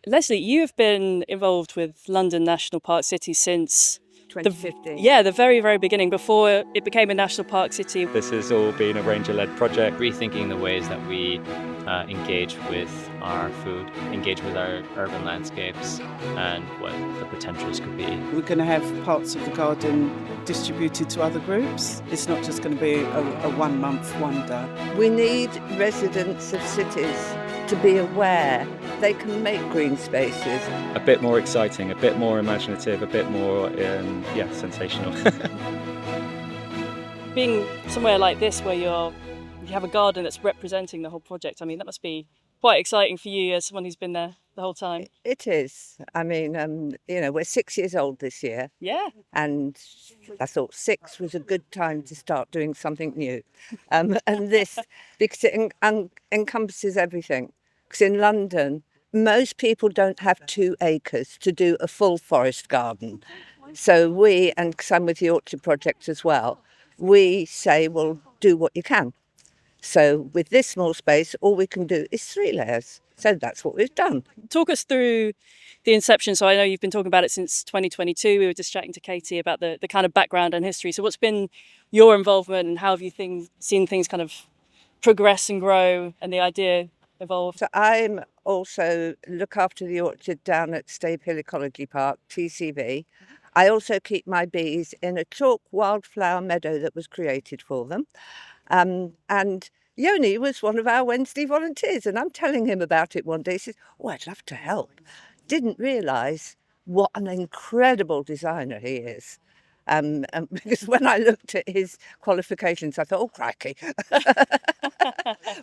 Lesley, you have been involved with London National Park City since 2015. the very, very beginning, before it became a national park city. This has all been a ranger-led project. Rethinking the ways that we engage with our food, engage with our urban landscapes, and what the potentials could be. We're going to have parts of the garden distributed to other groups. It's not just going to be a 1 month wonder. We need residents of cities to be aware they can make green spaces. A bit more exciting, a bit more imaginative, a bit more, sensational. Being somewhere like this where you have a garden that's representing the whole project, I mean, that must be quite exciting for you as someone who's been there the whole time. It is. I mean, we're 6 years old this year. Yeah. And I thought 6 was a good time to start doing something new. And this, because it encompasses everything. Because in London, most people don't have 2 acres to do a full forest garden. So we, and some with the Orchard Project as well, we say, well, do what you can. So with this small space, all we can do is 3 layers. So that's what we've done. Talk us through the inception. So I know you've been talking about it since 2022. We were just chatting to Katie about the kind of background and history. So what's been your involvement and how have you seen things kind of progress and grow and the idea evolve? So I'm also look after the orchard down at Stave Hill Ecological Park, TCV. I also keep my bees in a chalk wildflower meadow that was created for them. And Yoni was one of our Wednesday volunteers, and I'm telling him about it one day. He says, "Oh, I'd love to help." Didn't realise what an incredible designer he is. Because when I looked at his qualifications, I thought, oh, crikey,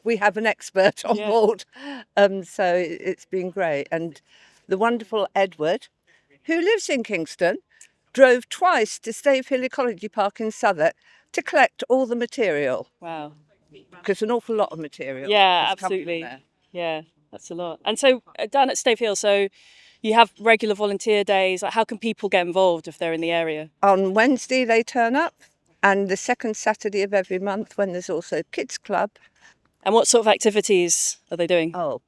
we have an expert on board. So it's been great. And the wonderful Edward, who lives in Kingston, drove twice to Stave Hill Ecological Park in Southwark to collect all the material. Wow. Because an awful lot of material. Yeah, has come from absolutely. there. Yeah, that's a lot. And so down at Stave Hill, so you have regular volunteer days. Like, how can people get involved if they're in the area? On Wednesday they turn up, and the second Saturday of every month when there's also kids club. And what sort of activities are they doing? Oh,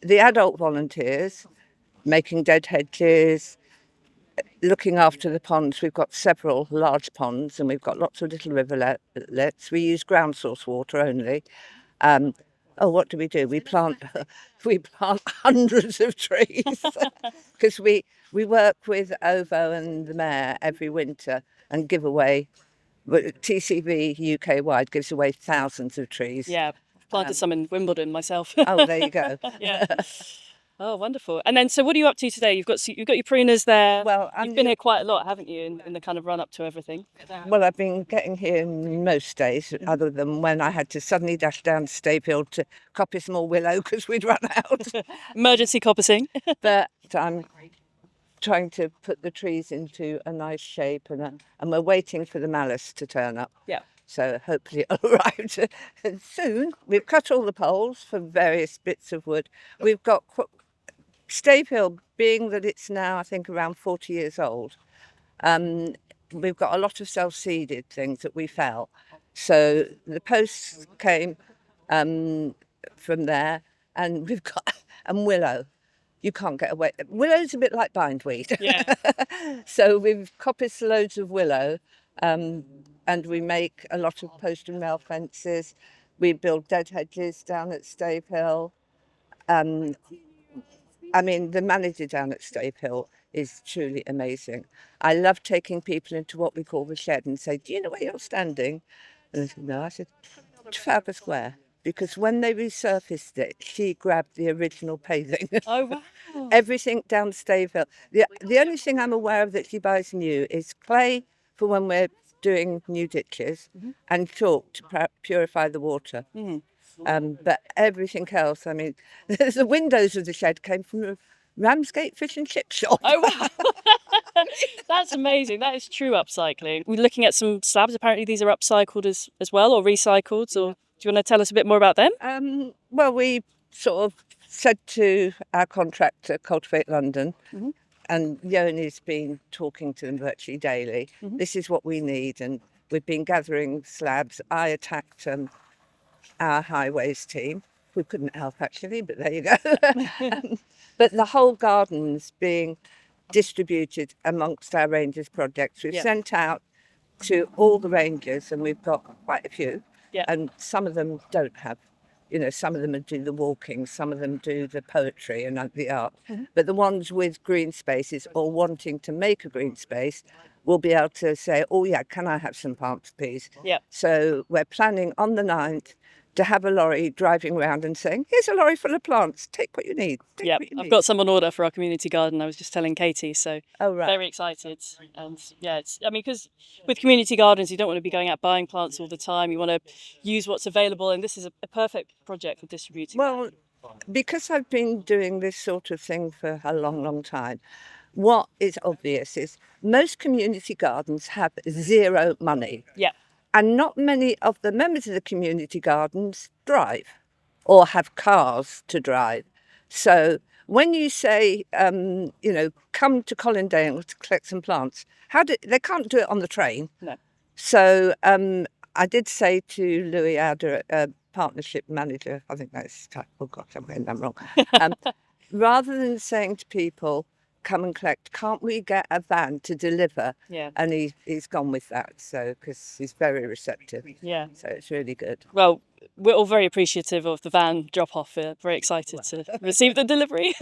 the adult volunteers, making dead hedges, looking after the ponds. We've got several large ponds and we've got lots of little rivulets. We use ground source water only. What do? We plant hundreds of trees because we work with OVO and the Mayor every winter and give away. TCV UK wide gives away thousands of trees. Yeah, planted some in Wimbledon myself. Oh, there you go. Yeah. Oh, wonderful. And then, so what are you up to today? You've got your pruners there. Well, you've been here quite a lot, haven't you, in the kind of run up to everything? Well, I've been getting here most days, other than when I had to suddenly dash down to Stave Hill to coppice more willow because we'd run out. Emergency coppicing. But I'm trying to put the trees into a nice shape, and we're waiting for the malice to turn up. Yeah. So hopefully it'll arrive soon. We've cut all the poles for various bits of wood. We've got Stave Hill, being that it's now, I think, around 40 years old, we've got a lot of self-seeded things that we fell. So the posts came from there, and we've got willow. You can't get away. Willow's a bit like bindweed. Yeah. So we've coppiced loads of willow, and we make a lot of post and rail fences. We build dead hedges down at Stave Hill. The manager down at Stave Hill is truly amazing. I love taking people into what we call the shed and say, "Do you know where you're standing?" And they said, "No." I said, "Trafalgar Square." Because when they resurfaced it, she grabbed the original paving. Oh, wow. Everything down Stave Hill. The only thing I'm aware of that she buys new is clay for when we're doing new ditches, and chalk to purify the water. But everything else, the windows of the shed came from a Ramsgate fish and chip shop. Oh, wow. That's amazing. That is true upcycling. We're looking at some slabs. Apparently these are upcycled as well, or recycled. Or do you want to tell us a bit more about them? Well, we sort of said to our contractor, Cultivate London, and Yoni's been talking to them virtually daily. This is what we need, and we've been gathering slabs. I attacked our highways team. We couldn't help, actually, but there you go. But the whole garden's being distributed amongst our Rangers projects. We've Yeah. sent out to all the Rangers, and we've got quite a few. Yeah. And some of them don't have, some of them do the walking, some of them do the poetry and the art. But the ones with green spaces or wanting to make a green space will be able to say, oh yeah, can I have some plants, please? Yeah. So we're planning on the 9th to have a lorry driving around and saying, here's a lorry full of plants, take what you need. Yeah, I've got some on order for our community garden. I was just telling Katie, so Oh, right. very excited. And yeah, because with community gardens, you don't want to be going out buying plants all the time. You want to use what's available, and this is a perfect project for distributing. Well, because I've been doing this sort of thing for a long, long time, what is obvious is most community gardens have zero money. Yeah. And not many of the members of the community gardens drive or have cars to drive. So when you say, come to Colindale to collect some plants, they can't do it on the train. No. So I did say to Louis Ader, partnership manager, I think that's, oh gosh, I'm getting that wrong. Rather than saying to people, come and collect, can't we get a van to deliver? Yeah. And he's gone with that, so because he's very receptive. Yeah. So it's really good. Well, we're all very appreciative of the van drop-off. We're very excited to receive the delivery.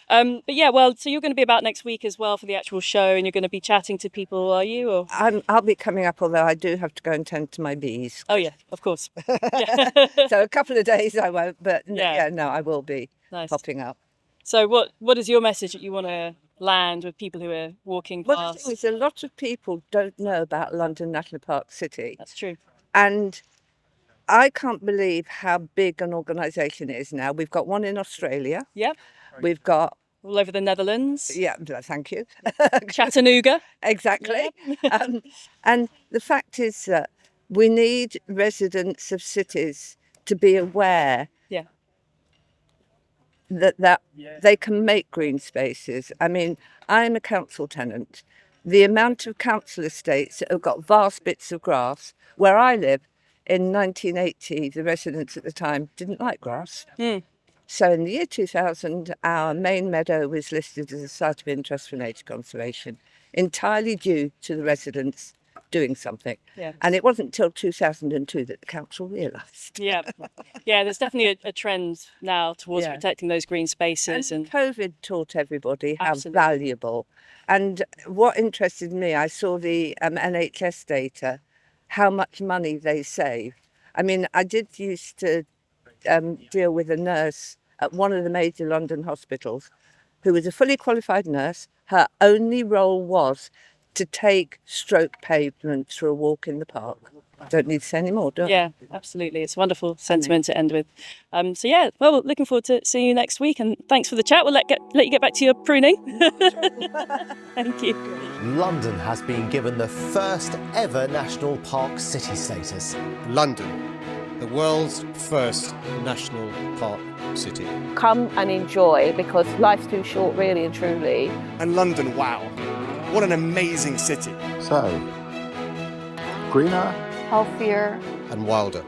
But yeah, well, so you're going to be about next week as well for the actual show, and you're going to be chatting to people, are you? Or? I'll be coming up, although I do have to go and tend to my bees. Oh yeah, of course. So a couple of days I won't, but Yeah. no, I will be Nice. popping up. So what is your message that you want to land with people who are walking Well, the past? thing is, a lot of people don't know about London National Park City. That's true. And I can't believe how big an organisation it is now. We've got one in Australia. Yep. We've got, All over the Netherlands. yeah, thank you. Chattanooga. Exactly. And the fact is that we need residents of cities to be aware Yeah. that they can make green spaces. I mean, I'm a council tenant. The amount of council estates that have got vast bits of grass, where I live, in 1980, the residents at the time didn't like grass. So in the year 2000, our main meadow was listed as a site of interest for nature conservation, entirely due to the residents doing something. Yeah. And it wasn't until 2002 that the council realised. Yeah. Yeah, there's definitely a trend now towards Yeah. protecting those green spaces. And COVID taught everybody how Absolutely. valuable. And what interested me, I saw the NHS data, how much money they save. I mean, I did used to deal with a nurse at one of the major London hospitals who was a fully qualified nurse. Her only role was to take stroke pavements for a walk in the park. Don't need to say any more, do I? Yeah, absolutely. It's a wonderful sentiment to end with. So yeah, well, looking forward to seeing you next week, and thanks for the chat. We'll let you get back to your pruning. Thank you. London has been given the first ever national park city status. London, the world's first national park city. Come and enjoy, because life's too short, really and truly. And London, wow, what an amazing city. So, greener, Healthier. And wilder.